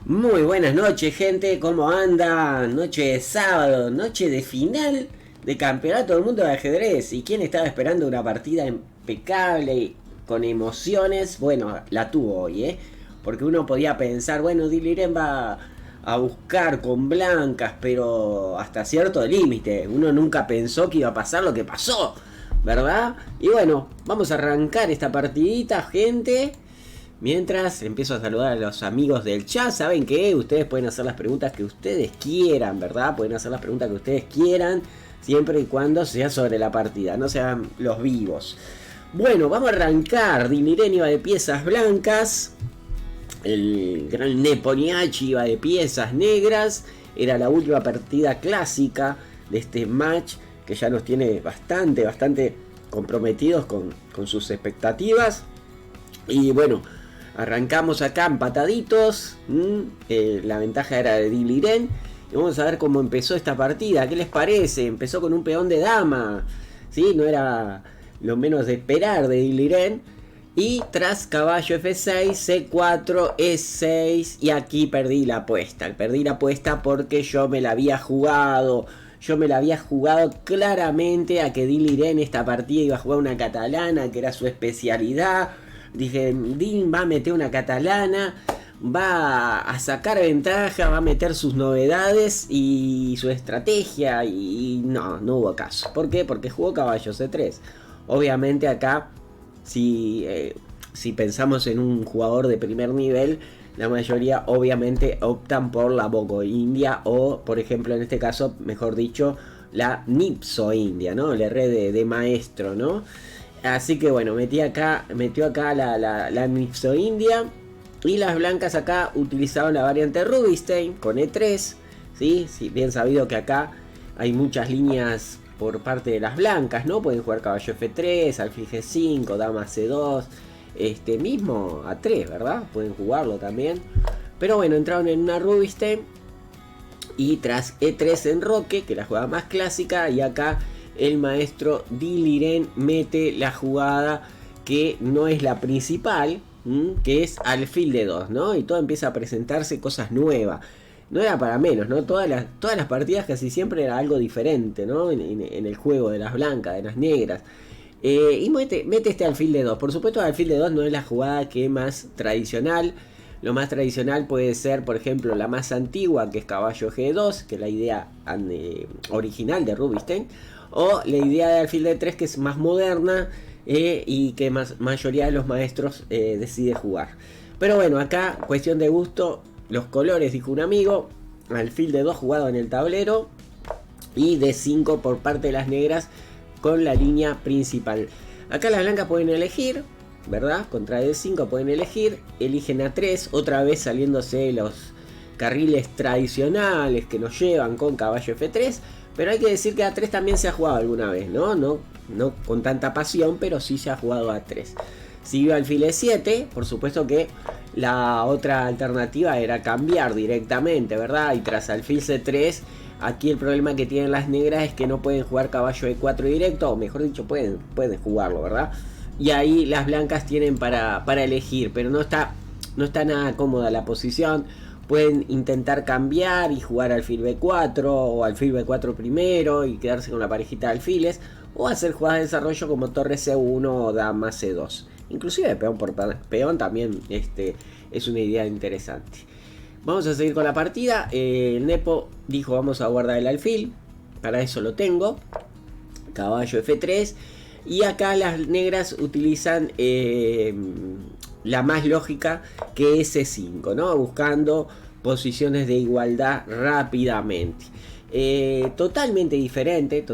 Muy buenas noches, gente, ¿cómo anda? Noche de sábado, noche de final de campeonato del mundo de ajedrez. ¿Y quién estaba esperando una partida impecable y con emociones? Bueno, la tuvo hoy, ¿eh? Porque uno podía pensar, bueno, Diliren va a buscar con blancas, pero hasta cierto límite. Uno nunca pensó que iba a pasar lo que pasó, ¿verdad? Y bueno, vamos a arrancar esta partidita, gente. Mientras empiezo a saludar a los amigos del chat, ¿saben qué? Ustedes pueden hacer las preguntas que ustedes quieran, ¿verdad? Pueden hacer las preguntas que ustedes quieran, siempre y cuando sea sobre la partida, no sean los vivos. Bueno, vamos a arrancar. Diliren iba de piezas blancas, el gran Neponiachi iba de piezas negras. Era la última partida clásica de este match que ya nos tiene bastante comprometidos con sus expectativas. Y bueno, arrancamos acá empataditos. La ventaja era de Diliren. Y vamos a ver cómo empezó esta partida. ¿Qué les parece? Empezó con un peón de dama. ¿Sí? No era lo menos de esperar de Diliren. Y tras caballo F6, C4, E6. Y aquí perdí la apuesta. Perdí la apuesta porque yo me la había jugado. Yo me la había jugado claramente a que Diliren esta partida iba a jugar una catalana, que era su especialidad. Dije, Dean va a meter una catalana, va a sacar ventaja, va a meter sus novedades y su estrategia. Y no hubo caso. ¿Por qué? Porque jugó caballo C3. Obviamente acá, si pensamos en un jugador de primer nivel, la mayoría obviamente optan por la Bogo India o, por ejemplo, en este caso, mejor dicho, la Nipso India, ¿no? El R de maestro, ¿no? Así que bueno, metió acá la Nipso India. Y las blancas acá utilizaban la variante Rubinstein con E3. ¿Sí? Bien sabido que acá hay muchas líneas por parte de las blancas, ¿no? Pueden jugar caballo F3, alfil G5, dama C2. Mismo A3, ¿verdad? Pueden jugarlo también. Pero bueno, entraron en una Rubinstein. Y tras E3 enroque, que es la jugada más clásica. Y acá el maestro Diliren mete la jugada que no es la principal, que es alfil de 2, ¿no? Y todo empieza a presentarse cosas nuevas. No era para menos, ¿no? Todas las partidas casi siempre era algo diferente, ¿no? En el juego de las blancas, de las negras. Y mete este alfil de 2. Por supuesto, el alfil de 2 no es la jugada que es más tradicional. Lo más tradicional puede ser, por ejemplo, la más antigua, que es caballo G2, que es la idea original de Rubinstein. O la idea de alfil de 3, que es más moderna y que mayoría de los maestros decide jugar. Pero bueno, acá cuestión de gusto. Los colores, dijo un amigo. Alfil de 2 jugado en el tablero. Y de 5 por parte de las negras con la línea principal. Acá las blancas pueden elegir, ¿verdad? Contra D5 pueden elegir. Eligen A3, otra vez saliéndose los carriles tradicionales que nos llevan con caballo F3. Pero hay que decir que A3 también se ha jugado alguna vez, ¿no? No con tanta pasión, pero sí se ha jugado A3. Siguió alfil E7, por supuesto que la otra alternativa era cambiar directamente, ¿verdad? Y tras alfil C3, aquí el problema que tienen las negras es que no pueden jugar caballo E4 directo, o mejor dicho, pueden jugarlo, ¿verdad? Y ahí las blancas tienen para elegir, pero no está nada cómoda la posición. Pueden intentar cambiar y jugar alfil B4 o alfil B4 primero y quedarse con la parejita de alfiles, o hacer jugadas de desarrollo como torre C1 o dama C2. Inclusive peón por peón también es una idea interesante. Vamos a seguir con la partida. El Nepo dijo vamos a guardar el alfil. Para eso lo tengo. Caballo F3. Y acá las negras utilizan la más lógica, que es C5, ¿no? Buscando posiciones de igualdad rápidamente. Totalmente diferente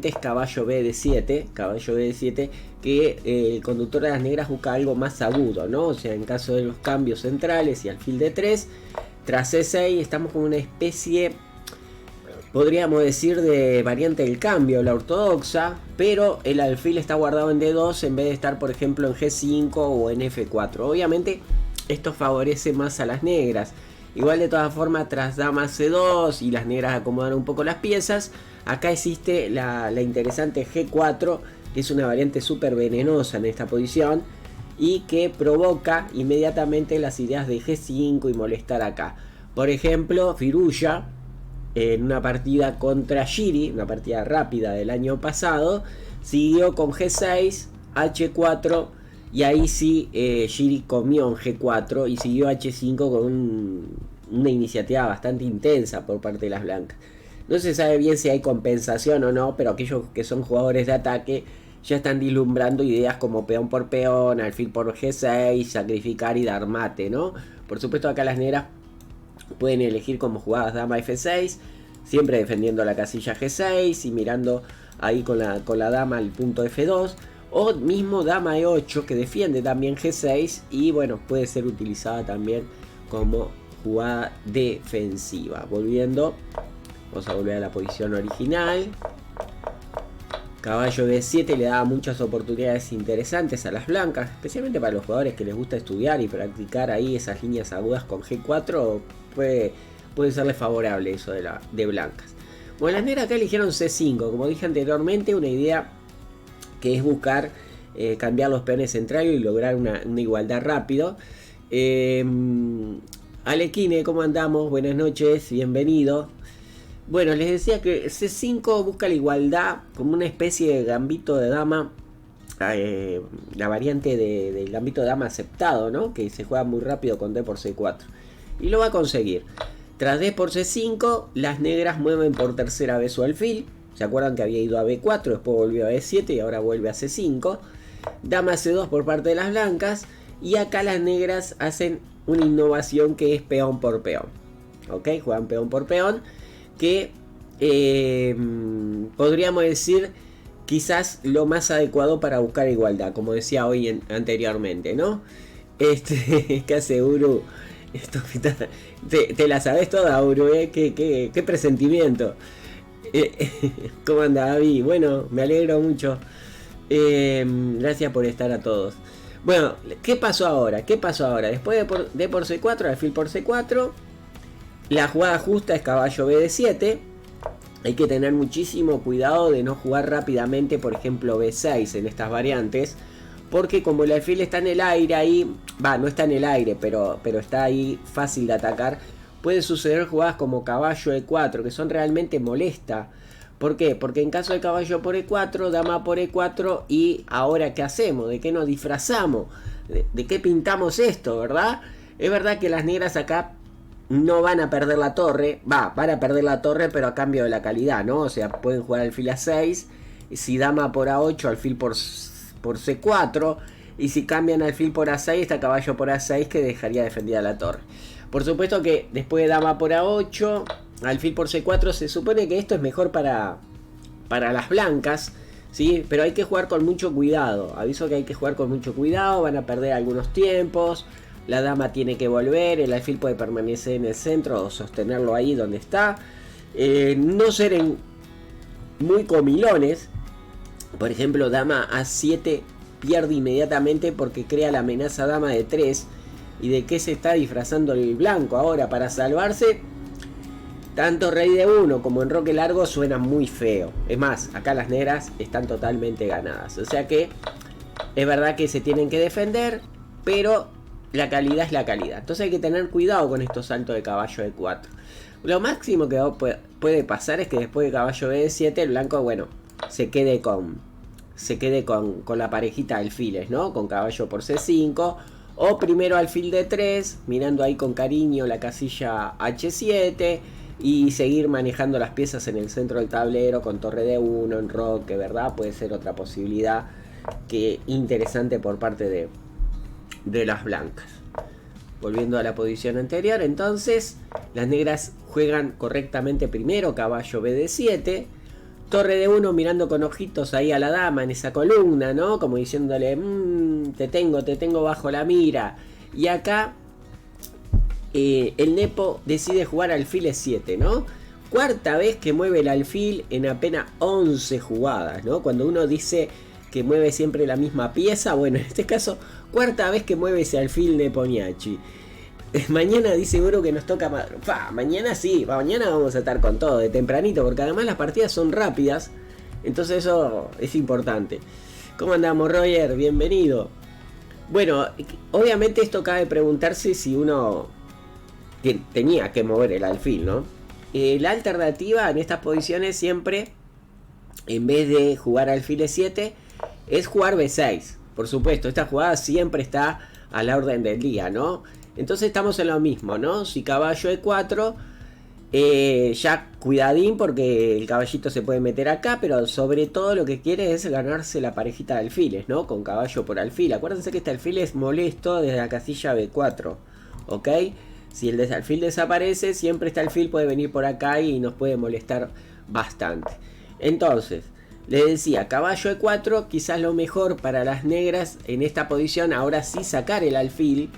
es caballo B7. Caballo B7 que el conductor de las negras busca algo más agudo, ¿no? O sea, en caso de los cambios centrales y alfil de 3, tras C6 estamos con una especie, podríamos decir, de variante del cambio, la ortodoxa, pero el alfil está guardado en D2 en vez de estar, por ejemplo, en G5 o en F4. Obviamente esto favorece más a las negras. Igual, de todas formas, tras dama C2 y las negras acomodan un poco las piezas, acá existe la interesante G4, que es una variante súper venenosa en esta posición, y que provoca inmediatamente las ideas de G5 y molestar acá. Por ejemplo, Firuya en una partida contra Giri, una partida rápida del año pasado, siguió con G6, H4 y ahí sí Giri comió en G4 y siguió H5 con una iniciativa bastante intensa por parte de las blancas. No se sabe bien si hay compensación o no, pero aquellos que son jugadores de ataque ya están vislumbrando ideas como peón por peón, alfil por G6, sacrificar y dar mate, ¿no? Por supuesto acá las negras pueden elegir como jugadas dama F6, siempre defendiendo la casilla G6 y mirando ahí con la dama al punto F2. O mismo dama E8 que defiende también G6 y bueno, puede ser utilizada también como jugada defensiva. Vamos a volver a la posición original. Caballo B7 le da muchas oportunidades interesantes a las blancas, especialmente para los jugadores que les gusta estudiar y practicar ahí esas líneas agudas con G4. Puede serles favorable eso de blancas. Bueno, las negras acá eligieron C5, como dije anteriormente, una idea que es buscar cambiar los peones centrales y lograr una igualdad rápido. Alequine, ¿cómo andamos? Buenas noches, bienvenido. Bueno, les decía que C5 busca la igualdad como una especie de gambito de dama, la variante del gambito de dama aceptado, ¿no? Que se juega muy rápido con D por C4. Y lo va a conseguir. Tras D por C5, las negras mueven por tercera vez su alfil. ¿Se acuerdan que había ido a B4, después volvió a B7 y ahora vuelve a C5? Dama C2 por parte de las blancas. Y acá las negras hacen una innovación que es peón por peón. ¿Ok? Juegan peón por peón. Que podríamos decir quizás lo más adecuado para buscar igualdad, como decía hoy anteriormente, ¿no? ¿Qué hace Uru? Te la sabes toda, Uru, ¿eh? ¿Qué presentimiento? ¿Cómo anda, David? Bueno, me alegro mucho. Gracias por estar a todos. Bueno, ¿qué pasó ahora? Después de por C4, alfil por C4. La jugada justa es caballo B7. Hay que tener muchísimo cuidado de no jugar rápidamente, por ejemplo, B6 en estas variantes. Porque como el alfil está en el aire ahí, no está en el aire, pero está ahí fácil de atacar. Puede suceder jugadas como caballo E4, que son realmente molestas. ¿Por qué? Porque en caso de caballo por E4, dama por E4, y ahora ¿qué hacemos? ¿De qué nos disfrazamos? ¿De qué pintamos esto, verdad? Es verdad que las negras acá no van a perder la torre, van a perder la torre, pero a cambio de la calidad, ¿no? O sea, pueden jugar alfil A6, si dama por A8, alfil por C4, y si cambian alfil por A6, está caballo por A6 que dejaría defendida la torre. Por supuesto que después de dama por A8, alfil por C4, se supone que esto es mejor para las blancas, ¿sí? Pero hay que jugar con mucho cuidado, aviso que hay que jugar con mucho cuidado, van a perder algunos tiempos. La dama tiene que volver, el alfil puede permanecer en el centro o sostenerlo ahí donde está. No ser muy comilones. Por ejemplo, dama A7 pierde inmediatamente porque crea la amenaza dama de 3. ¿Y de qué se está disfrazando el blanco ahora para salvarse? Tanto rey de 1 como enroque largo suena muy feo. Es más, acá las negras están totalmente ganadas. O sea que es verdad que se tienen que defender, pero la calidad es la calidad. Entonces hay que tener cuidado con estos saltos de caballo de 4. Lo máximo que puede pasar es que después de caballo B7 el blanco, bueno, se quede con la parejita de alfiles, ¿no? Con caballo por C5. O primero alfil de 3, mirando ahí con cariño la casilla H7. Y seguir manejando las piezas en el centro del tablero con torre de 1, enroque, ¿verdad? Puede ser otra posibilidad que interesante por parte de las blancas. Volviendo a la posición anterior, entonces las negras juegan correctamente primero caballo BD7, torre de 1 mirando con ojitos ahí a la dama en esa columna, ¿no? Como diciéndole, te tengo bajo la mira. Y acá el Nepo decide jugar alfil E7, ¿no? Cuarta vez que mueve el alfil en apenas 11 jugadas, ¿no? Cuando uno dice que mueve siempre la misma pieza, bueno, en este caso, cuarta vez que mueve ese alfil de Poniachi. Mañana dice Uru que nos toca... mañana sí, mañana vamos a estar con todo, de tempranito, porque además las partidas son rápidas, entonces eso es importante. ¿Cómo andamos, Roger? Bienvenido. Bueno, obviamente esto cabe preguntarse si uno tenía que mover el alfil, ¿no? La alternativa en estas posiciones siempre, en vez de jugar alfil E7, es jugar B6. Por supuesto, esta jugada siempre está a la orden del día, ¿no? Entonces estamos en lo mismo, ¿no? Si caballo E4, ya cuidadín porque el caballito se puede meter acá, pero sobre todo lo que quiere es ganarse la parejita de alfiles, ¿no? Con caballo por alfil. Acuérdense que este alfil es molesto desde la casilla B4, ¿ok? Si el alfil desaparece, siempre este alfil puede venir por acá y nos puede molestar bastante. Entonces, les decía, caballo E4, quizás lo mejor para las negras en esta posición, ahora sí sacar el alfil,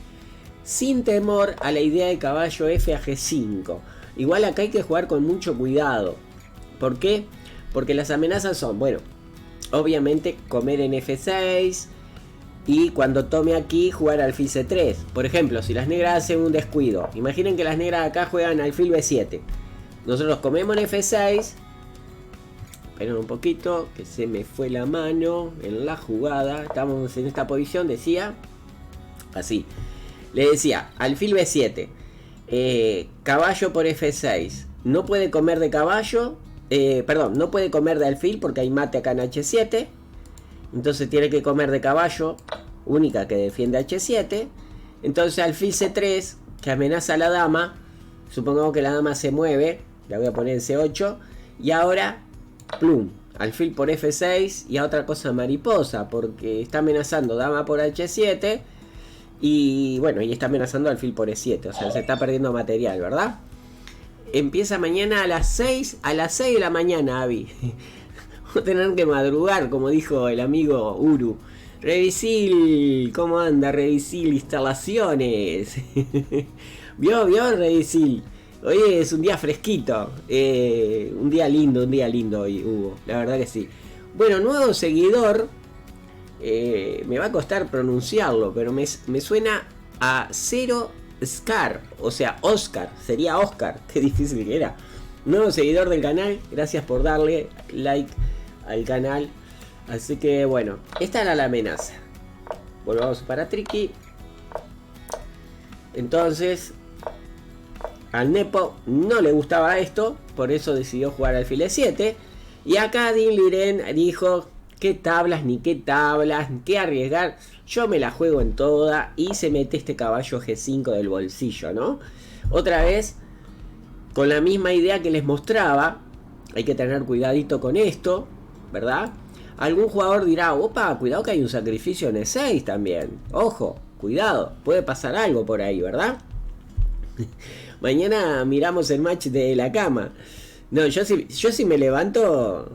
sin temor a la idea de caballo F a G5. Igual acá hay que jugar con mucho cuidado. ¿Por qué? Porque las amenazas son, bueno, obviamente comer en F6 y cuando tome aquí jugar alfil C3. Por ejemplo, si las negras hacen un descuido, imaginen que las negras acá juegan alfil B7. Nosotros comemos en F6. Esperen un poquito, que se me fue la mano en la jugada. Estamos en esta posición, decía. Así. Le decía, alfil B7. Caballo por F6. No puede comer de caballo. Perdón, no puede comer de alfil porque hay mate acá en H7. Entonces tiene que comer de caballo. Única que defiende H7. Entonces alfil C3, que amenaza a la dama. Supongamos que la dama se mueve. La voy a poner en C8. Y ahora, plum, alfil por F6 y a otra cosa mariposa. Porque está amenazando dama por H7. Y bueno, y está amenazando alfil por E7. O sea, se está perdiendo material, ¿verdad? Empieza mañana a las 6. A las 6 de la mañana, Avi. Vamos a tener que madrugar, como dijo el amigo Uru. Revisil, ¿cómo anda Revisil Instalaciones? ¿Vio Revisil? Hoy es un día fresquito. Un día lindo hoy hubo. La verdad que sí. Bueno, nuevo seguidor. Me va a costar pronunciarlo, pero me suena a Zero Scar, o sea, Oscar, sería Oscar, qué difícil que era. Nuevo seguidor del canal, gracias por darle like al canal. Así que bueno, esta era la amenaza. Volvamos para Tricky. Entonces, al Nepo no le gustaba esto, por eso decidió jugar alfil E7. Y acá Din Liren dijo: ¿qué tablas ni qué tablas? ¿Qué arriesgar? Yo me la juego en toda. Y se mete este caballo G5 del bolsillo, ¿no? Otra vez, con la misma idea que les mostraba. Hay que tener cuidadito con esto, ¿verdad? Algún jugador dirá: opa, cuidado que hay un sacrificio en E6 también. Ojo, cuidado, puede pasar algo por ahí, ¿verdad? Mañana miramos el match de la cama. No, yo si me levanto...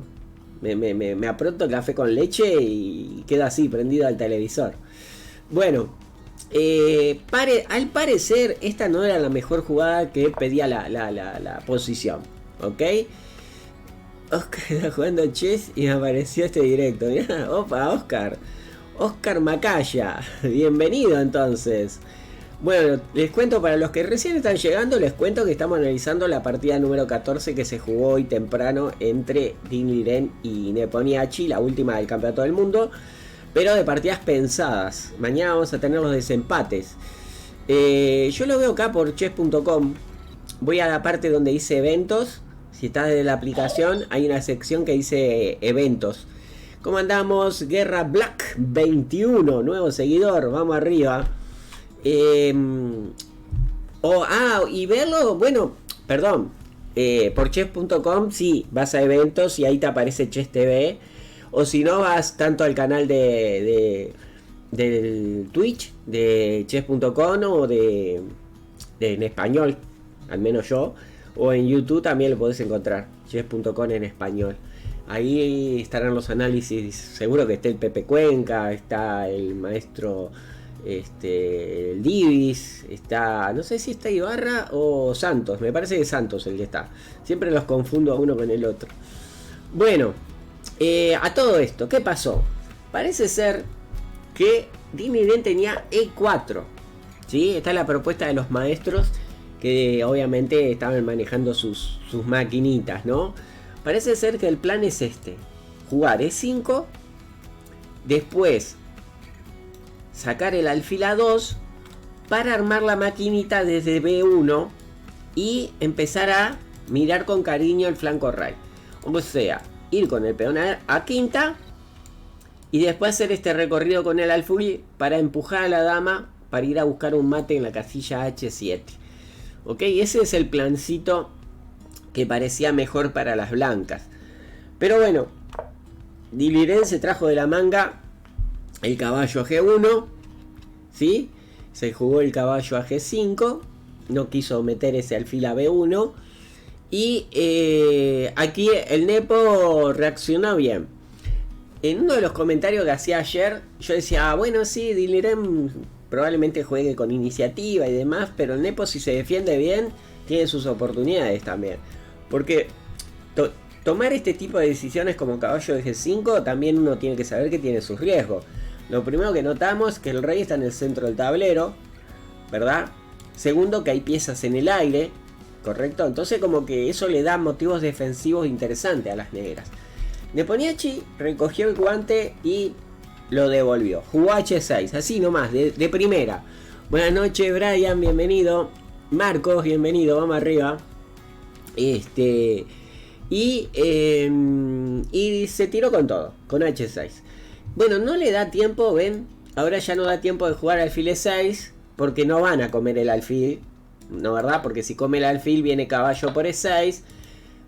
Me apronto café con leche y quedo así, prendido al televisor. Bueno, al parecer esta no era la mejor jugada que pedía la posición. ¿Ok? Oscar está jugando chess y me apareció este directo. Mirá, opa, Oscar Macaya. Bienvenido entonces. Bueno, les cuento para los que recién están llegando, les cuento que estamos analizando la partida número 14 que se jugó hoy temprano entre Din Liren y Nepomniachtchi, la última del campeonato del mundo, pero de partidas pensadas. Mañana vamos a tener los desempates. Yo lo veo acá por chess.com. Voy a la parte donde dice eventos. Si estás desde la aplicación, hay una sección que dice eventos. ¿Cómo andamos? Guerra Black 21, nuevo seguidor, vamos arriba. Y verlo, bueno, perdón, por chess.com sí, vas a eventos y ahí te aparece Chess TV. O si no, vas tanto al canal del Twitch de chess.com o en español, al menos yo. O en YouTube también lo podés encontrar, chess.com en español. Ahí estarán los análisis, seguro que está el Pepe Cuenca, está el maestro... el Divis, está, no sé si está Ibarra o Santos, me parece que es Santos el que está, siempre los confundo a uno con el otro. Bueno, a todo esto, ¿qué pasó? Parece ser que Din Liren tenía E4, ¿sí? Esta es la propuesta de los maestros que obviamente estaban manejando sus maquinitas, ¿no? Parece ser que el plan es este: jugar E5, después sacar el alfil A2 para armar la maquinita desde B1 y empezar a mirar con cariño el flanco rey. O sea, ir con el peón a quinta y después hacer este recorrido con el alfil para empujar a la dama para ir a buscar un mate en la casilla H7. Ok, ese es el plancito que parecía mejor para las blancas. Pero bueno, Diliren se trajo de la manga el caballo a G1, ¿sí? Se jugó el caballo a G5, no quiso meter ese alfil a B1. Y aquí el Nepo reaccionó bien. En uno de los comentarios que hacía ayer, yo decía, bueno, sí, Diliren probablemente juegue con iniciativa y demás, pero el Nepo, si se defiende bien, tiene sus oportunidades también. Porque tomar este tipo de decisiones como caballo de G5, también uno tiene que saber que tiene sus riesgos. Lo primero que notamos es que el rey está en el centro del tablero, ¿verdad? Segundo, que hay piezas en el aire, ¿correcto? Entonces como que eso le da motivos defensivos interesantes a las negras. Neponiachi recogió el guante y lo devolvió. Jugó H6, así nomás, de primera. Buenas noches, Brian, bienvenido. Marcos, bienvenido, vamos arriba. Y se tiró con todo, con H6. Bueno, no le da tiempo, ven. Ahora ya no da tiempo de jugar alfil E6, porque no van a comer el alfil, ¿no, verdad? Porque si come el alfil viene caballo por E6.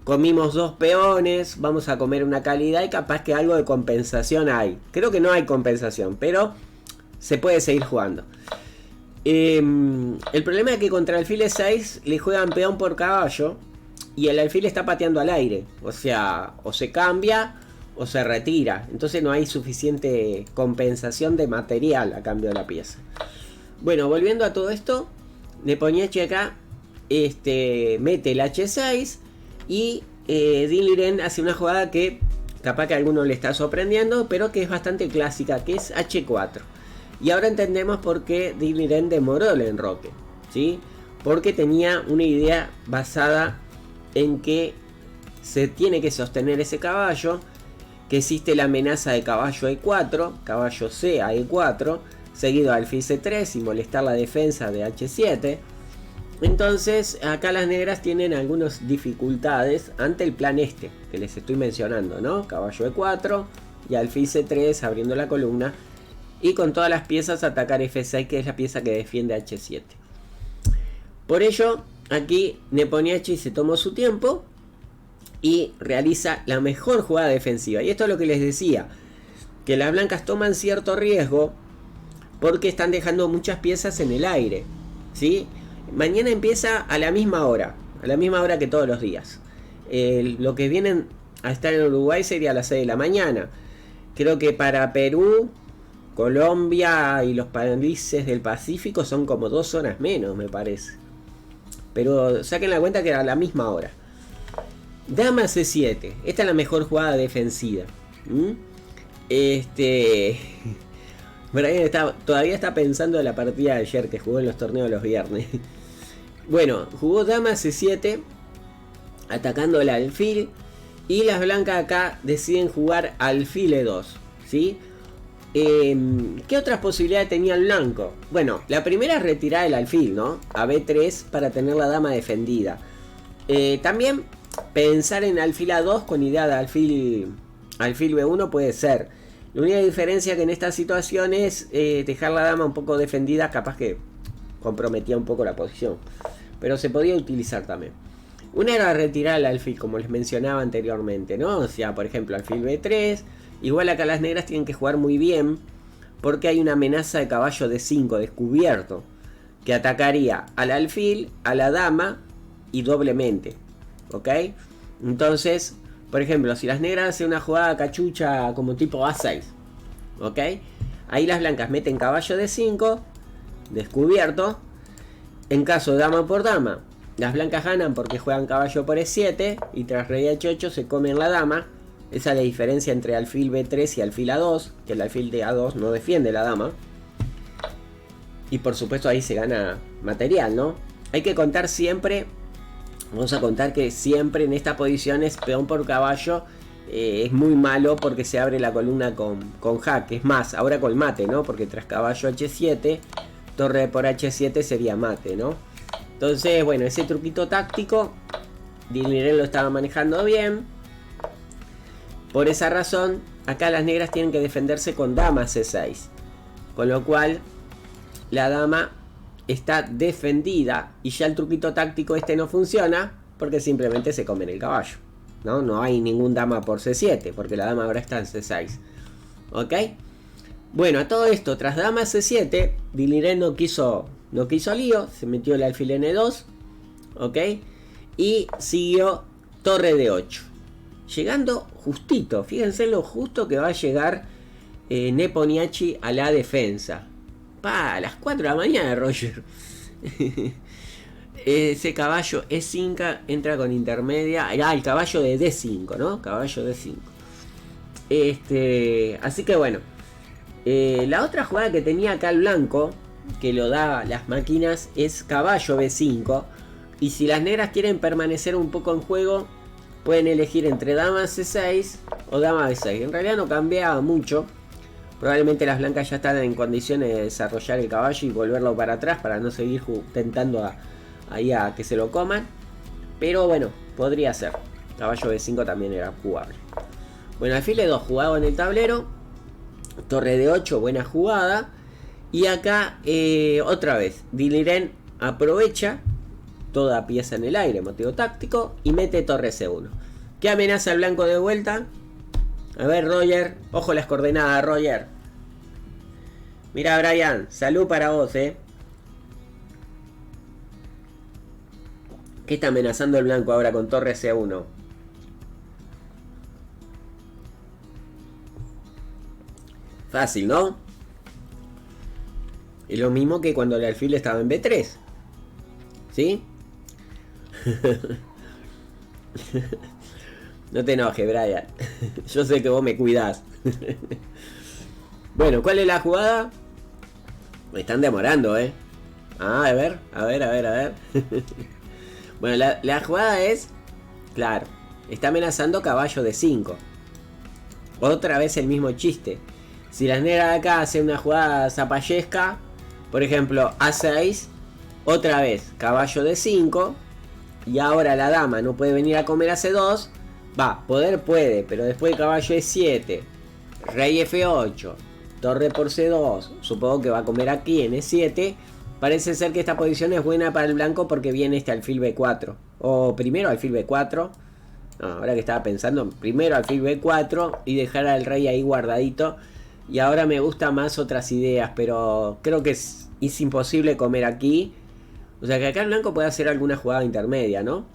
Comimos dos peones, vamos a comer una calidad y capaz que algo de compensación hay. Creo que no hay compensación, pero se puede seguir jugando. El problema es que contra el alfil E6 le juegan peón por caballo y el alfil está pateando al aire. O sea, o se cambia o se retira. Entonces no hay suficiente compensación de material a cambio de la pieza. Bueno, volviendo a todo esto, Neponiachi acá mete el H6 y Diliren hace una jugada que capaz que a alguno le está sorprendiendo, pero que es bastante clásica, que es H4. Y ahora entendemos por qué Diliren demoró el enroque, ¿sí? Porque tenía una idea basada en que se tiene que sostener ese caballo, que existe la amenaza de caballo E4, caballo C a E4, seguido de alfil C3 y molestar la defensa de H7. Entonces acá las negras tienen algunas dificultades ante el plan que les estoy mencionando, ¿no? Caballo E4 y alfil C3 abriendo la columna y con todas las piezas atacar F6, que es la pieza que defiende H7. Por ello aquí Neponiachi se tomó su tiempo y realiza la mejor jugada defensiva. Y esto es lo que les decía, que las blancas toman cierto riesgo porque están dejando muchas piezas en el aire, ¿sí? Mañana empieza a la misma hora que todos los días. Lo que vienen a estar en Uruguay sería a las 6 de la mañana. Creo que para Perú, Colombia y los países del Pacífico son como 2 horas menos, me parece. Pero saquen la cuenta que era a la misma hora. Dama C7. Esta es la mejor jugada defensiva. Brian todavía está pensando en la partida de ayer que jugó en los torneos los viernes. Bueno, jugó Dama C7, atacando el alfil. Y las blancas acá deciden jugar alfil E2, ¿sí? ¿Qué otras posibilidades tenía el blanco? Bueno, la primera es retirar el alfil, ¿no? A B3 para tener la dama defendida. También pensar en alfil A2 con idea de alfil B1 puede ser. La única diferencia que en esta situación es dejar la dama un poco defendida, capaz que comprometía un poco la posición. Pero se podía utilizar también. Una era retirar el alfil, como les mencionaba anteriormente, ¿no? O sea, por ejemplo, alfil B3. Igual acá las negras tienen que jugar muy bien, porque hay una amenaza de caballo D5 descubierto, que atacaría al alfil, a la dama y doblemente. ¿Ok? Entonces, por ejemplo, si las negras hacen una jugada cachucha como tipo A6, ¿ok? Ahí las blancas meten caballo D5, descubierto. En caso de dama por dama, las blancas ganan porque juegan caballo por E7 y tras rey H8 se comen la dama. Esa es la diferencia entre alfil B3 y alfil A2, que el alfil de A2 no defiende la dama. Y por supuesto ahí se gana material, ¿no? Hay que contar siempre, vamos a contar que siempre en esta posición es peón por caballo es muy malo porque se abre la columna con jaque. Es más, ahora con mate, ¿no? Porque tras caballo H7, torre por H7 sería mate, ¿no? Entonces, bueno, ese truquito táctico, Diliren lo estaba manejando bien. Por esa razón, acá las negras tienen que defenderse con dama C6. Con lo cual, la dama está defendida y ya el truquito táctico este no funciona porque simplemente se comen el caballo. No hay ningún dama por C7 porque la dama ahora está en C6. ¿Ok? Bueno, a todo esto, tras dama C7, Diliren no quiso lío, se metió el alfil N2. ¿Ok? Y siguió torre de 8. Llegando justito, fíjense lo justo que va a llegar Nepomniachtchi a la defensa. A las 4 de la mañana, Roger. Ese caballo E5 entra con intermedia. El caballo de D5, ¿no? Caballo D5. Así que bueno. La otra jugada que tenía acá el blanco, que lo da las máquinas, es caballo B5. Y si las negras quieren permanecer un poco en juego, pueden elegir entre dama C6 o dama B6. En realidad no cambia mucho. Probablemente las blancas ya están en condiciones de desarrollar el caballo y volverlo para atrás para no seguir tentando ahí a que se lo coman. Pero bueno, podría ser. Caballo B5 también era jugable. Bueno, alfil E2 jugado en el tablero. Torre de 8, buena jugada. Y acá otra vez, Diliren aprovecha toda pieza en el aire, motivo táctico, y mete torre C1. ¿Qué amenaza el blanco de vuelta? A ver, Roger. Ojo las coordenadas, Roger. Mira, Brian. Salud para vos, ¿Qué está amenazando el blanco ahora con torre C1? Fácil, ¿no? Es lo mismo que cuando el alfil estaba en B3. ¿Sí? No te enojes, Brian. Yo sé que vos me cuidás. Bueno, ¿cuál es la jugada? Me están demorando, a ver. Bueno, la jugada es... Claro, está amenazando caballo de 5. Otra vez el mismo chiste. Si las negras de acá hacen una jugada zapallesca, por ejemplo, A6, otra vez caballo de 5, y ahora la dama no puede venir a comer a C2. Poder puede, pero después el caballo E7, rey F8, torre por C2, supongo que va a comer aquí en E7. Parece ser que esta posición es buena para el blanco porque viene este alfil B4. O primero alfil B4. No, ahora que estaba pensando, primero alfil B4 y dejar al rey ahí guardadito. Y ahora me gustan más otras ideas, pero creo que es imposible comer aquí. O sea que acá el blanco puede hacer alguna jugada intermedia, ¿no?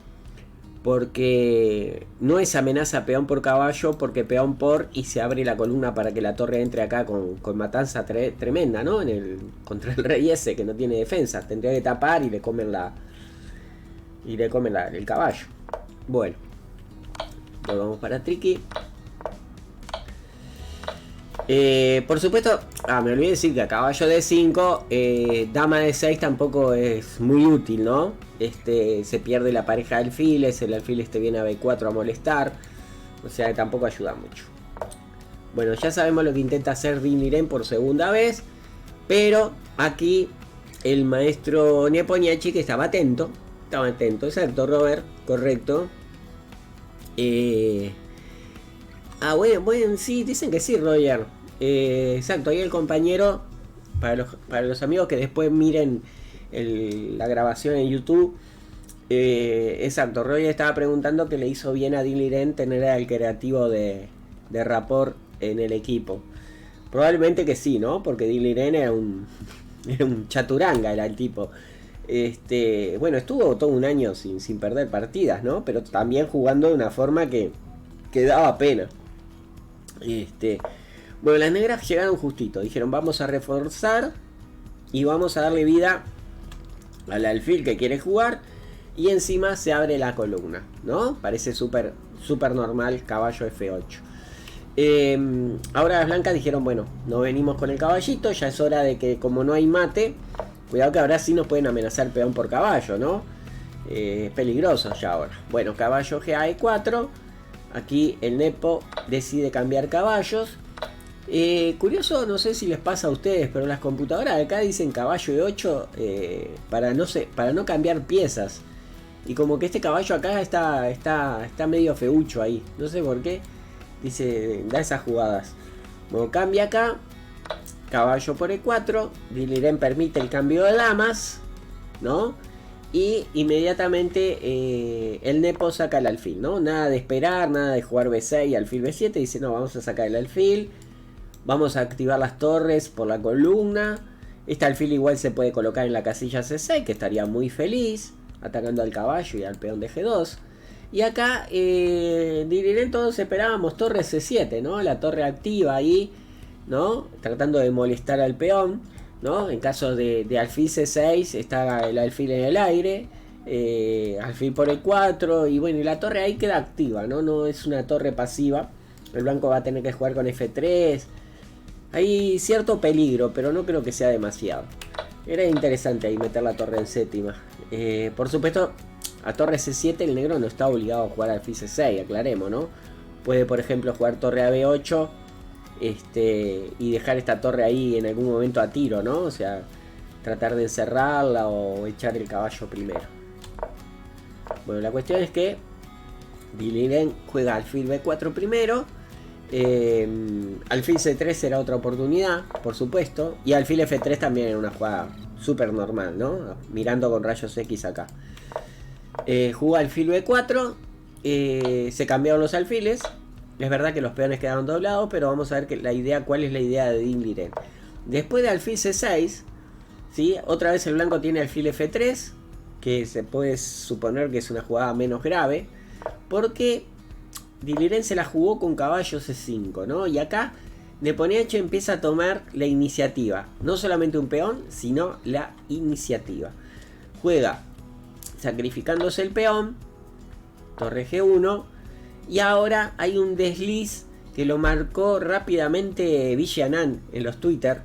Porque no es amenaza peón por caballo, porque peón por y se abre la columna para que la torre entre acá con matanza tremenda, ¿no? Contra el rey ese que no tiene defensa. Tendría que tapar y le comen el caballo. Bueno, volvamos para Triqui. Por supuesto, me olvidé decir que a caballo de 5, dama de 6 tampoco es muy útil, ¿no? Se pierde la pareja de alfiles, el alfil viene a B4 a molestar, o sea que tampoco ayuda mucho. Bueno, ya sabemos lo que intenta hacer Diliren por segunda vez, pero aquí el maestro Nepomniachtchi, que estaba atento, exacto, Robert, correcto. Bueno, sí, dicen que sí, Roger. Exacto, ahí el compañero, para los amigos que después miren la grabación en YouTube, exacto, Roger estaba preguntando que le hizo bien a Diliren tener al creativo de Rapport en el equipo. Probablemente que sí, ¿no? Porque Diliren era un chaturanga, era el tipo. Bueno, estuvo todo un año sin perder partidas, ¿no? Pero también jugando de una forma que daba pena. Bueno, las negras llegaron justito. Dijeron, vamos a reforzar y vamos a darle vida al alfil que quiere jugar. Y encima se abre la columna, ¿no? Parece súper normal, caballo F8. Ahora las blancas dijeron, bueno, no venimos con el caballito. Ya es hora de que, como no hay mate, cuidado que ahora sí nos pueden amenazar peón por caballo, ¿no? Es peligroso ya ahora. Bueno, caballo G a E4. Aquí el Nepo decide cambiar caballos. Curioso, no sé si les pasa a ustedes, pero las computadoras de acá dicen caballo E8 para no cambiar piezas. Y como que este caballo acá está medio feucho ahí. No sé por qué. Dice, da esas jugadas. Bueno, cambia acá. Caballo por E4. Diliren permite el cambio de damas, ¿no? Y inmediatamente el Nepo saca el alfil, ¿no? Nada de esperar, nada de jugar B6 y alfil B7. Dice, no, vamos a sacar el alfil. Vamos a activar las torres por la columna. Este alfil igual se puede colocar en la casilla C6, que estaría muy feliz, atacando al caballo y al peón de G2. Y acá, Diliren todos esperábamos torre C7, ¿no? La torre activa ahí, ¿no? Tratando de molestar al peón, ¿no? En caso de alfil C6 está el alfil en el aire, alfil por E4 y bueno, y la torre ahí queda activa, ¿no? No es una torre pasiva. El blanco va a tener que jugar con F3. Hay cierto peligro, pero no creo que sea demasiado. Era interesante ahí meter la torre en séptima. Por supuesto, a torre C7 el negro no está obligado a jugar alfil C6, aclaremos, ¿no? Puede, por ejemplo, jugar torre a B8 y dejar esta torre ahí en algún momento a tiro, ¿no? O sea, tratar de encerrarla o echar el caballo primero. Bueno, la cuestión es que Diliren juega alfil B4 primero. Alfil C3 será otra oportunidad, por supuesto. Y alfil F3 también era una jugada súper normal, ¿no? Mirando con rayos X acá. Jugó alfil B4. Se cambiaron los alfiles. Es verdad que los peones quedaron doblados, pero vamos a ver cuál es la idea de Diliren. Después de alfil C6, ¿sí? Otra vez el blanco tiene alfil F3, que se puede suponer que es una jugada menos grave, porque Diliren se la jugó con caballo C5, ¿no? Y acá Nepomniachtchi empieza a tomar la iniciativa. No solamente un peón, sino la iniciativa. Juega sacrificándose el peón, torre G1, y ahora hay un desliz que lo marcó rápidamente Villanan en los Twitter.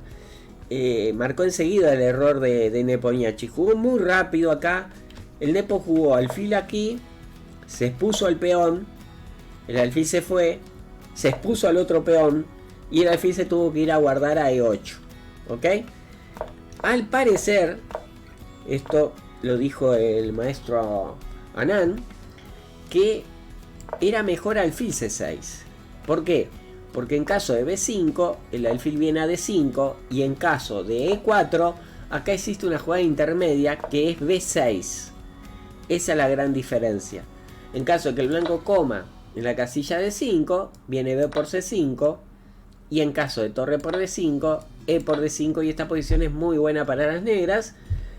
Marcó enseguida el error de Nepomniachtchi. Jugó muy rápido acá. El Nepo jugó alfil aquí, se expuso al peón, el alfil se fue, se expuso al otro peón y el alfil se tuvo que ir a guardar a E8. ¿Ok? Al parecer, esto lo dijo el maestro Anand, que era mejor alfil C6. ¿Por qué? Porque en caso de B5, el alfil viene a D5 y en caso de E4, acá existe una jugada intermedia que es B6. Esa es la gran diferencia. En caso de que el blanco coma en la casilla de 5, viene B por C5. Y en caso de torre por D5, E por D5. Y esta posición es muy buena para las negras.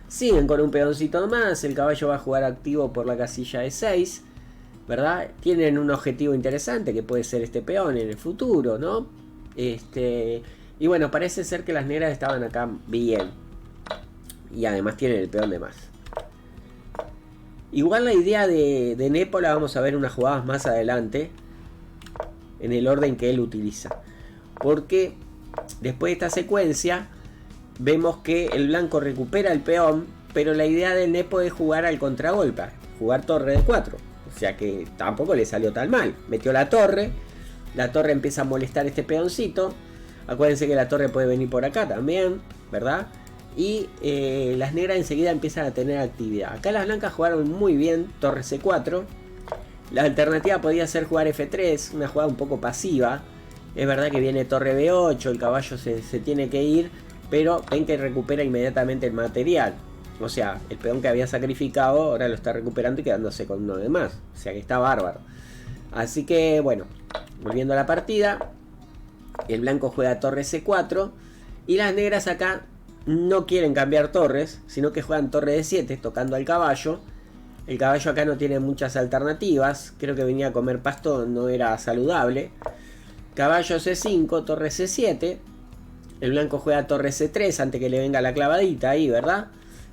Siguen con un peoncito más. El caballo va a jugar activo por la casilla de 6. ¿Verdad? Tienen un objetivo interesante que puede ser este peón en el futuro, ¿no? Y bueno, parece ser que las negras estaban acá bien. Y además tienen el peón de más. Igual la idea de Nepo la vamos a ver unas jugadas más adelante, en el orden que él utiliza. Porque después de esta secuencia vemos que el blanco recupera el peón, pero la idea de Nepo es jugar al contragolpe, jugar torre de 4. O sea que tampoco le salió tan mal. Metió la torre empieza a molestar este peoncito. Acuérdense que la torre puede venir por acá también, ¿verdad? Y las negras enseguida empiezan a tener actividad. Acá las blancas jugaron muy bien torre C4. La alternativa podía ser jugar F3, una jugada un poco pasiva. Es verdad que viene torre B8, el caballo se tiene que ir, pero ven que recupera inmediatamente el material. O sea, el peón que había sacrificado ahora lo está recuperando y quedándose con uno de más. O sea que está bárbaro. Así que bueno, volviendo a la partida, el blanco juega torre C4 y las negras acá no quieren cambiar torres, sino que juegan torre D7 tocando al caballo. El caballo acá no tiene muchas alternativas. Creo que venía a comer pasto, no era saludable. Caballo C5, torre C7. El blanco juega torre C3 antes que le venga la clavadita ahí, ¿verdad?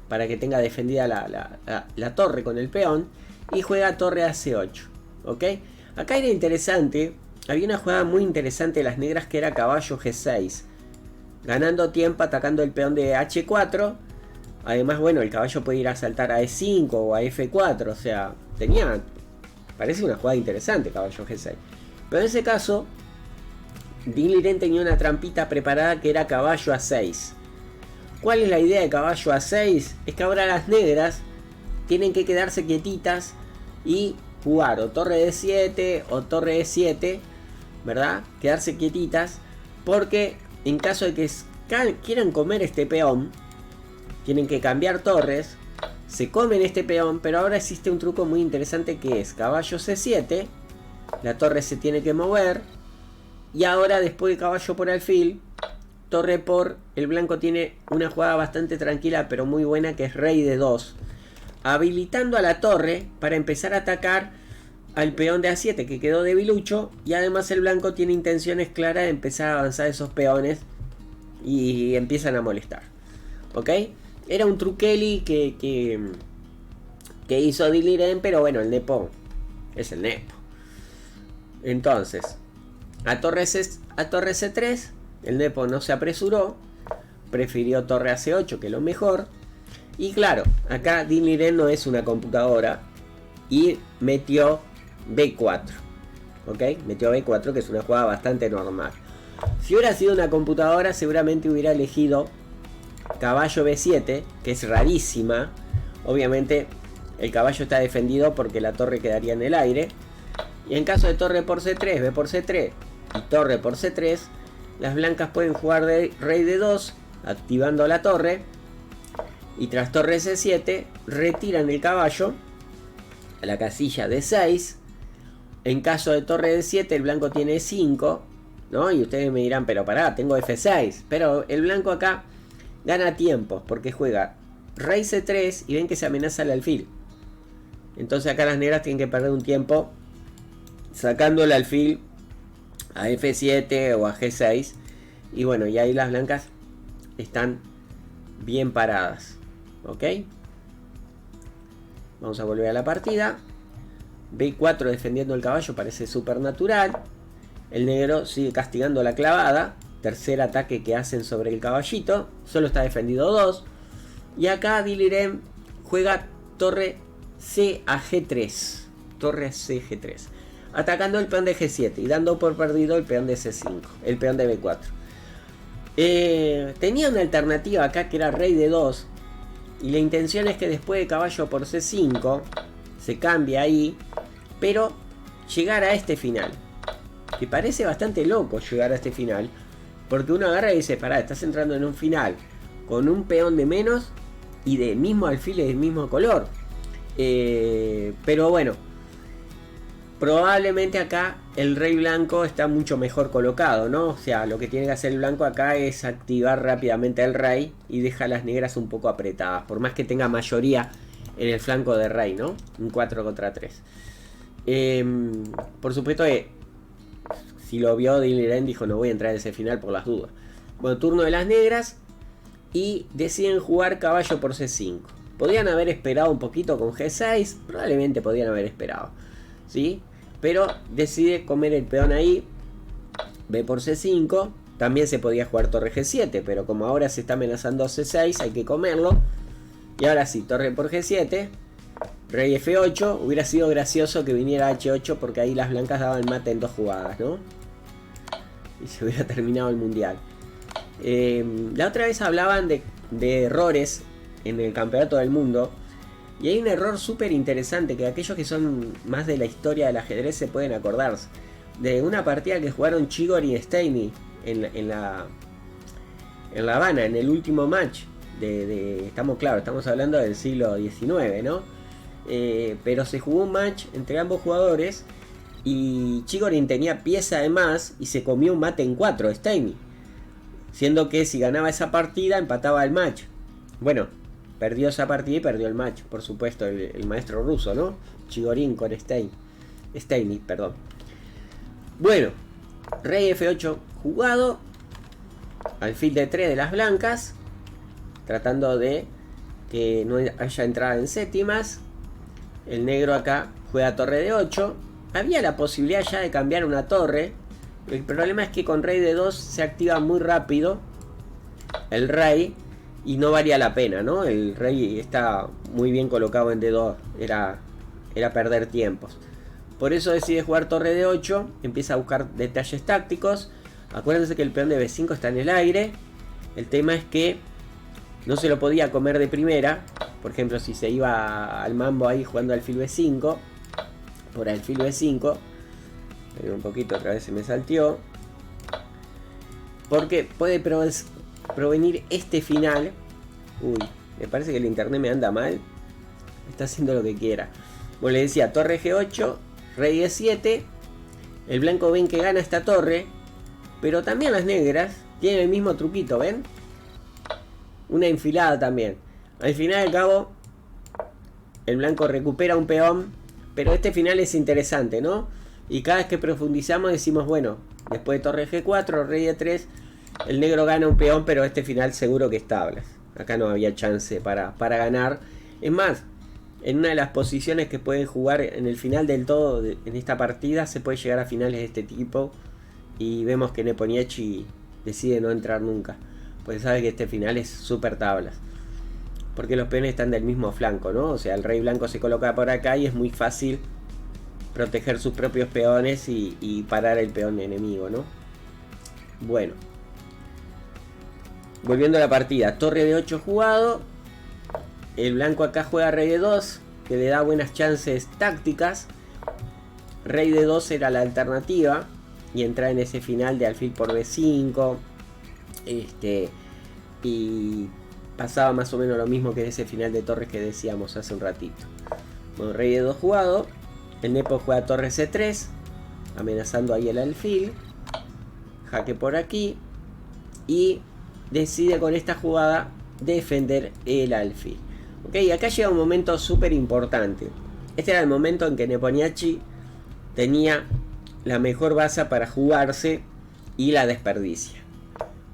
Para que tenga defendida la torre con el peón. Y juega torre a C8. ¿Ok? Acá era interesante. Había una jugada muy interesante de las negras que era caballo G6. Ganando tiempo atacando el peón de H4. Además, bueno, el caballo puede ir a saltar a E5 o a F4. O sea, tenía Parece una jugada interesante, caballo G6. Pero en ese caso, Din Liren tenía una trampita preparada que era caballo A6. ¿Cuál es la idea de caballo A6? Es que ahora las negras tienen que quedarse quietitas y jugar o torre D7 o torre E7, ¿verdad? Quedarse quietitas, porque en caso de que quieran comer este peón, tienen que cambiar torres, se comen este peón, pero ahora existe un truco muy interesante que es caballo C7, la torre se tiene que mover, y ahora después de caballo por alfil, torre por, el blanco tiene una jugada bastante tranquila pero muy buena que es rey de 2, habilitando a la torre para empezar a atacar al peón de A7 que quedó debilucho, y además el blanco tiene intenciones claras de empezar a avanzar esos peones y empiezan a molestar, ¿ok? Era un truqueli que hizo Din Liren, pero bueno, el nepo es el nepo. Entonces, a torre C3, el nepo no se apresuró, prefirió torre a C8, que es lo mejor. Y claro, acá Din Liren no es una computadora y metió B4, ¿ok? Metió B4, que es una jugada bastante normal. Si hubiera sido una computadora, seguramente hubiera elegido caballo B7, que es rarísima. Obviamente el caballo está defendido porque la torre quedaría en el aire. Y en caso de torre por C3, B por C3 y torre por C3, las blancas pueden jugar de rey de 2, activando la torre. Y tras torre C7, retiran el caballo a la casilla de 6. En caso de torre D7, el blanco tiene 5, ¿no? Y ustedes me dirán, pero pará, tengo F6. Pero el blanco acá gana tiempos porque juega rey C3 y ven que se amenaza el alfil. Entonces acá las negras tienen que perder un tiempo sacando el alfil a F7 o a G6. Y bueno, y ahí las blancas están bien paradas, ¿ok? Vamos a volver a la partida. B4 defendiendo el caballo parece súper natural. El negro sigue castigando la clavada. Tercer ataque que hacen sobre el caballito. Solo está defendido 2. Y acá Din Liren juega torre C a G3. Torre C G3. Atacando el peón de G7 y dando por perdido el peón de C5. El peón de B4. Tenía una alternativa acá que era rey de 2. Y la intención es que después de caballo por C5 se cambie ahí, pero llegar a este final. Que parece bastante loco llegar a este final, porque uno agarra y dice, pará, estás entrando en un final con un peón de menos y de mismo alfil y del mismo color. Pero bueno, probablemente acá el rey blanco está mucho mejor colocado, ¿no? O sea, lo que tiene que hacer el blanco acá es activar rápidamente al rey y deja a las negras un poco apretadas, por más que tenga mayoría en el flanco de rey, ¿no? Un 4 contra 3. Por supuesto si lo vio Din Liren dijo, no voy a entrar en ese final por las dudas. Bueno, turno de las negras y deciden jugar caballo por C5. Podrían haber esperado un poquito con G6, probablemente podrían haber esperado, ¿sí? Pero decide comer el peón ahí. B por C5. También se podía jugar torre G7, pero como ahora se está amenazando C6, hay que comerlo. Y ahora sí, torre por G7. Rey F8. Hubiera sido gracioso que viniera H8, porque ahí las blancas daban mate en 2 jugadas, ¿no? Y se hubiera terminado el mundial. La otra vez hablaban de errores en el campeonato del mundo. Y hay un error súper interesante que aquellos que son más de la historia del ajedrez se pueden acordarse. De una partida que jugaron Chigor y Steiny en La Habana, en el último match. Estamos hablando del siglo XIX, ¿no? Pero se jugó un match entre ambos jugadores y Chigorin tenía pieza de más y se comió un mate en 4 Steiny. Siendo que si ganaba esa partida empataba el match. Bueno, perdió esa partida y perdió el match, por supuesto, el maestro ruso, ¿no? Chigorin con Steiny, perdón. Bueno, rey F8 jugado. Alfil de 3 de las blancas. Tratando de que no haya entrada en séptimas. El negro acá juega torre de 8. Había la posibilidad ya de cambiar una torre. El problema es que con rey de 2 se activa muy rápido el rey. Y no valía la pena, ¿no? El rey está muy bien colocado en D2. Era perder tiempos. Por eso decide jugar torre de 8. Empieza a buscar detalles tácticos. Acuérdense que el peón de B5 está en el aire. El tema es que no se lo podía comer de primera. Por ejemplo, si se iba al mambo ahí jugando alfil B5. Por alfil B5. Un poquito, otra vez se me salteó. Porque puede provenir este final. Uy, me parece que el internet me anda mal. Está haciendo lo que quiera. Bueno, le decía torre G8, rey E7. El blanco ven que gana esta torre. Pero también las negras tienen el mismo truquito, ¿ven? Una enfilada también. Al final del cabo, el blanco recupera un peón. Pero este final es interesante, ¿no? Y cada vez que profundizamos decimos, bueno, después de torre G4, rey E3, el negro gana un peón, pero este final seguro que es tablas. Acá no había chance para ganar. Es más, en una de las posiciones que pueden jugar en el final del todo en esta partida, se puede llegar a finales de este tipo. Y vemos que Nepomniachtchi decide no entrar nunca, pues sabe que este final es súper tablas. Porque los peones están del mismo flanco, ¿no? O sea, el rey blanco se coloca por acá y es muy fácil proteger sus propios peones y parar el peón enemigo, ¿no? Bueno. Volviendo a la partida. Torre de 8 jugado. El blanco acá juega rey de 2, que le da buenas chances tácticas. Rey de 2 era la alternativa. Y entrar en ese final de alfil por B5. Y pasaba más o menos lo mismo que en ese final de torres que decíamos hace un ratito. Bueno, rey de 2 jugado. El Nepo juega torre C3, amenazando ahí el alfil. Jaque por aquí. Y decide con esta jugada defender el alfil. Ok, acá llega un momento súper importante. Este era el momento en que Nepomniachtchi tenía la mejor baza para jugarse y la desperdicia.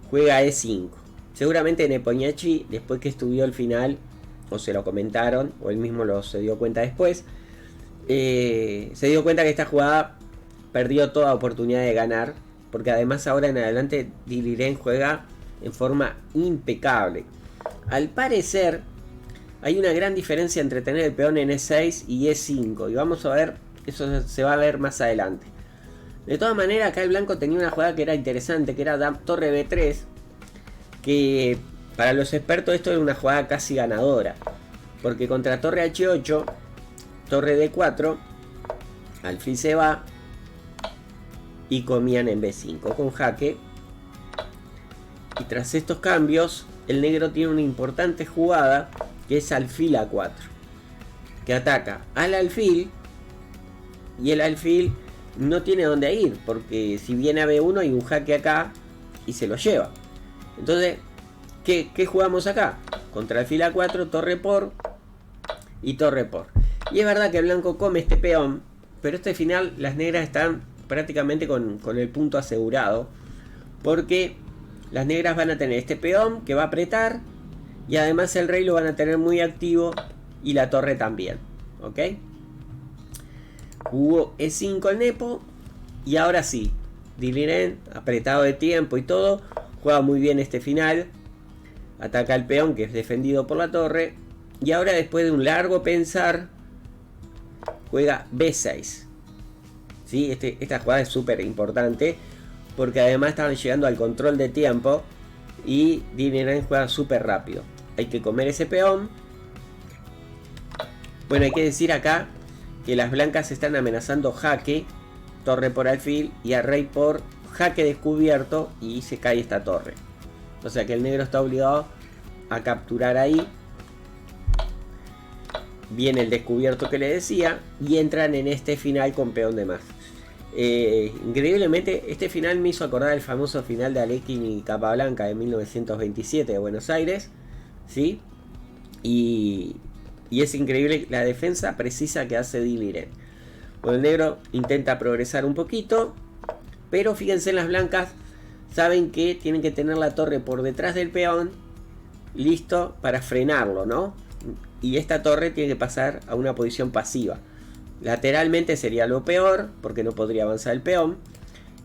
Juega E5. Seguramente Nepomniachtchi, después que estudió el final, o se lo comentaron, o él mismo se dio cuenta después, se dio cuenta que esta jugada perdió toda oportunidad de ganar, porque además ahora en adelante Diliren juega en forma impecable. Al parecer hay una gran diferencia entre tener el peón en E6 y E5, y vamos a ver, eso se va a ver más adelante. De todas maneras, acá el blanco tenía una jugada que era interesante, que era torre B3, que para los expertos esto era una jugada casi ganadora, porque contra torre H8, torre D4, alfil se va y comían en B5 con jaque. Y tras estos cambios, el negro tiene una importante jugada que es alfil A4, que ataca al alfil y el alfil no tiene dónde ir, porque si viene a B1 hay un jaque acá y se lo lleva. Entonces, ¿qué jugamos acá? Contra alfil A4, torre por y torre por. Y es verdad que el blanco come este peón, pero este final las negras están prácticamente con el punto asegurado, porque las negras van a tener este peón que va a apretar y además el rey lo van a tener muy activo y la torre también. ¿Ok? Jugó E5 el Nepo y ahora sí, Diliren, apretado de tiempo y todo, juega muy bien este final. Ataca al peón que es defendido por la torre y ahora después de un largo pensar juega B6. ¿Sí? Esta jugada es súper importante porque además estaban llegando al control de tiempo y Diliren juega súper rápido. Hay que comer ese peón. Bueno, hay que decir acá que las blancas están amenazando jaque, torre por alfil y a rey por jaque descubierto y se cae esta torre. O sea que el negro está obligado a capturar ahí. Viene el descubierto que le decía y entran en este final con peón de más. Increíblemente este final me hizo acordar el famoso final de Alekhine y Capablanca de 1927 de Buenos Aires, ¿sí? Y es increíble la defensa precisa que hace Diliren. Bueno, el negro intenta progresar un poquito, pero fíjense en las blancas, saben que tienen que tener la torre por detrás del peón listo para frenarlo, ¿no? Y esta torre tiene que pasar a una posición pasiva. Lateralmente sería lo peor, porque no podría avanzar el peón.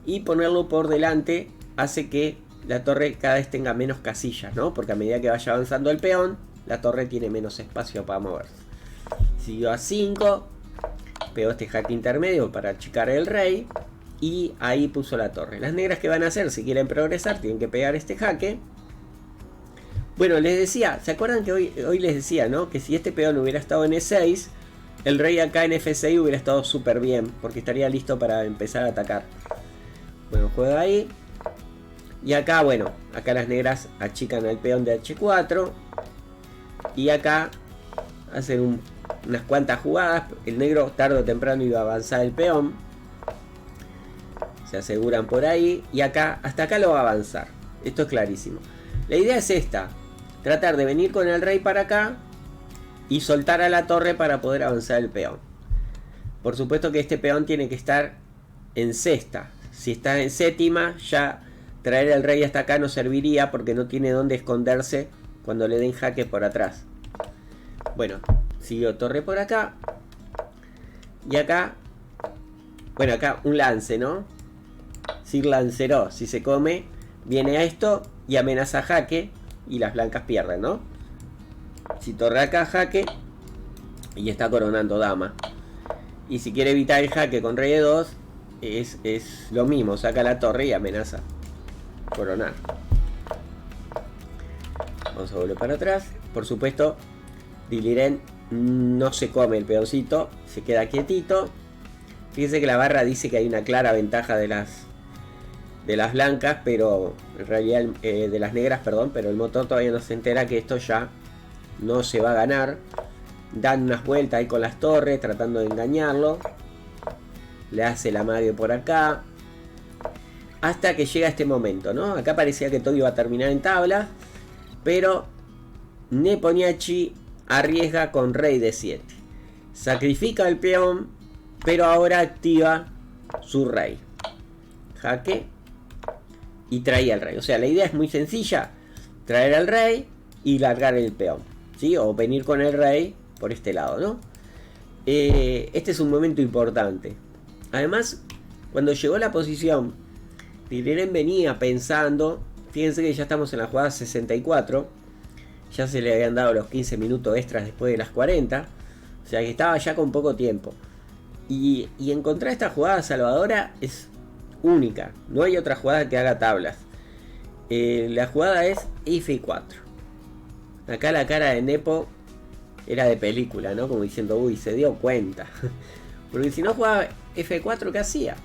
Y ponerlo por delante hace que la torre cada vez tenga menos casillas, ¿no? Porque a medida que vaya avanzando el peón, la torre tiene menos espacio para moverse. Siguió a 5. pegó este jaque intermedio para achicar el rey. Y ahí puso la torre. Las negras, que van a hacer si quieren progresar, tienen que pegar este jaque. Bueno, les decía, ¿se acuerdan que hoy les decía, ¿no? Que si este peón hubiera estado en E6, el rey acá en F6 hubiera estado súper bien, porque estaría listo para empezar a atacar. Bueno, juega ahí. Y acá, bueno, acá las negras achican al peón de H4. Y acá hacen unas cuantas jugadas. El negro tarde o temprano iba a avanzar el peón. Se aseguran por ahí. Y acá, hasta acá lo va a avanzar. Esto es clarísimo. La idea es esta. Tratar de venir con el rey para acá. Y soltar a la torre para poder avanzar el peón. Por supuesto que este peón tiene que estar en sexta. Si está en séptima, ya traer al rey hasta acá no serviría, porque no tiene dónde esconderse cuando le den jaque por atrás. Bueno, siguió torre por acá. Y acá, bueno, acá un lance, ¿no? Sir lanceró, si se come, viene a esto y amenaza jaque. Y las blancas pierden, ¿no? Si torre acá, jaque. Y está coronando dama. Y si quiere evitar el jaque con rey de 2, es lo mismo, saca la torre y amenaza coronar. Vamos a volver para atrás. Por supuesto, Diliren no se come el peoncito, se queda quietito. Fíjense que la barra dice que hay una clara ventaja de las blancas, pero en realidad de las negras, perdón, pero el motor todavía no se entera que esto ya no se va a ganar. Dan unas vueltas ahí con las torres tratando de engañarlo. Le hace el amague por acá. Hasta que llega este momento, ¿no? Acá parecía que todo iba a terminar en tabla. Pero Nepomniachtchi arriesga con rey de 7. Sacrifica el peón, pero ahora activa su rey. Jaque. Y trae al rey. O sea, la idea es muy sencilla. Traer al rey y largar el peón, ¿sí? O venir con el rey por este lado, ¿no? Este es un momento importante. Además, cuando llegó la posición, Diliren venía pensando, fíjense que ya estamos en la jugada 64, ya se le habían dado los 15 minutos extras después de las 40, o sea que estaba ya con poco tiempo. Y encontrar esta jugada salvadora es única, no hay otra jugada que haga tablas. La jugada es F4. Acá la cara de Nepo era de película, ¿no? Como diciendo, uy, se dio cuenta. Porque si no jugaba F4, ¿qué hacía?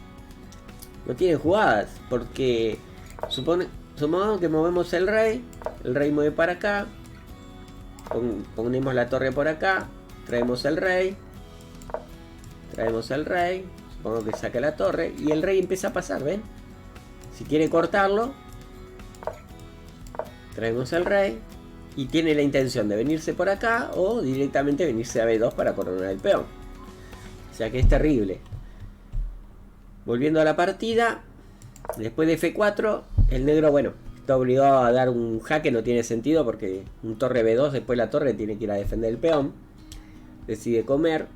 No tiene jugadas, porque supongamos que movemos el rey mueve para acá, ponemos la torre por acá, traemos el rey, supongo que saca la torre y el rey empieza a pasar, ¿ven? Si quiere cortarlo, traemos el rey y tiene la intención de venirse por acá o directamente venirse a B2 para coronar el peón. O sea que es terrible. Volviendo a la partida, después de F4, el negro, bueno, está obligado a dar un jaque, no tiene sentido porque un torre B2, después la torre tiene que ir a defender el peón. Decide comer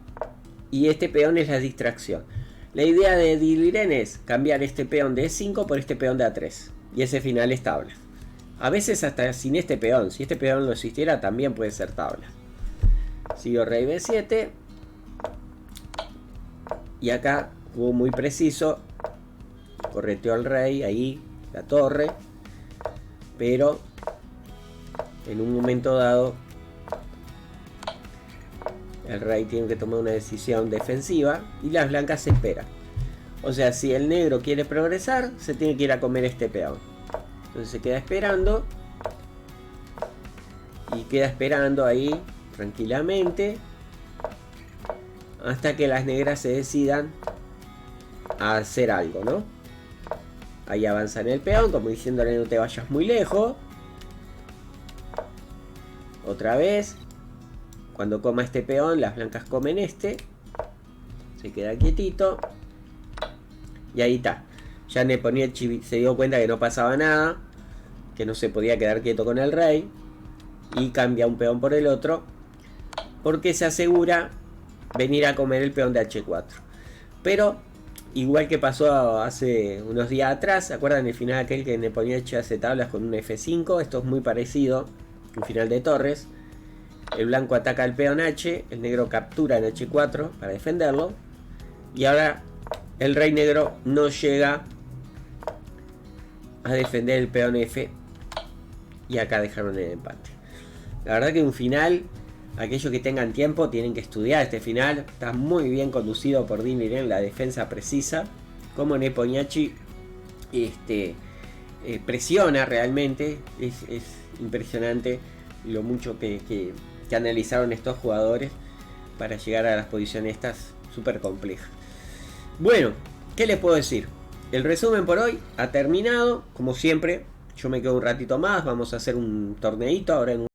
y este peón es la distracción. La idea de Diliren es cambiar este peón de E5 por este peón de A3 y ese final es tabla. A veces hasta sin este peón, si este peón no existiera también puede ser tabla. Siguió rey B7 y acá jugó muy preciso, correteó al rey, ahí la torre, pero en un momento dado el rey tiene que tomar una decisión defensiva y las blancas se esperan. O sea, si el negro quiere progresar, se tiene que ir a comer este peón. Entonces se queda esperando y queda esperando ahí tranquilamente hasta que las negras se decidan a hacer algo, ¿no? Ahí avanzan el peón, como diciéndole no te vayas muy lejos. Otra vez. Cuando coma este peón, las blancas comen este. Se queda quietito. Y ahí está. Ya Nepomniachtchi se dio cuenta que no pasaba nada. Que no se podía quedar quieto con el rey. Y cambia un peón por el otro. Porque se asegura venir a comer el peón de H4. Pero igual que pasó hace unos días atrás, ¿se acuerdan el final aquel que Nepomniachtchi hace tablas con un F5? Esto es muy parecido, un final de torres. El blanco ataca al peón H, el negro captura en H4 para defenderlo. Y ahora el rey negro no llega a defender el peón F. Y acá dejaron el empate. La verdad que un final, aquellos que tengan tiempo tienen que estudiar este final. Está muy bien conducido por Din Liren, la defensa precisa. Como Nepomniachtchi presiona realmente. Es impresionante lo mucho que analizaron estos jugadores para llegar a las posiciones estas súper complejas. Bueno, ¿qué les puedo decir? El resumen por hoy ha terminado. Como siempre, yo me quedo un ratito más. Vamos a hacer un torneito ahora en un